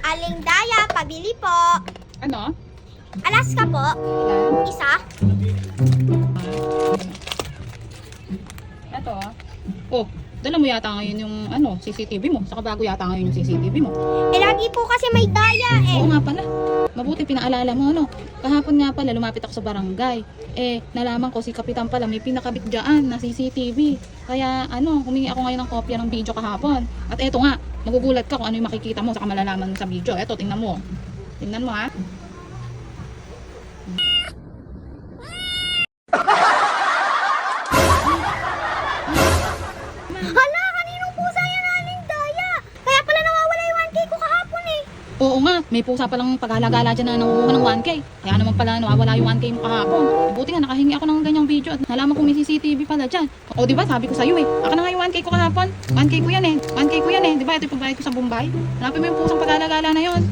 Aling Daya, pabili po. Ano? Alaska po. Ilan? Isa. Ito ah. Oh, dala mo yata ngayon yung CCTV mo. Saka bago yata ngayon yung CCTV mo. Eh, lagi po kasi may daya eh. Oo nga pala. Mabuti pinaalala mo, ano. Kahapon nga pala, lumapit ako sa barangay. Eh, nalaman ko si Kapitan pala may pinakabit dyan na CCTV. Kaya, humingi ako ngayon ng kopya ng video kahapon. At eto nga, magugulat ka kung ano yung makikita mo, saka malalaman mo sa video. Eto, tingnan mo. Tingnan mo, ha. Hala, kaninong pusa yan, Aling Daya? Kaya pala nawawala yung 1K ko kahapon eh. Oo nga, may pusa palang paghalagala dyan na nangunguha ng 1K. Kaya naman pala nawawala yung 1K mo kahapon. Buti nga, nakahingi ako ng ganyang video at nalaman ko may CCTV pala dyan. O diba, sabi ko sa'yo eh. Aka na nga yung 1K ko kahapon. 1K ko yan eh. 1K ko yan eh. Diba, ito yung pagbayad ko sa Bombay. Hanapin mo yung pusang paghalagala na yon.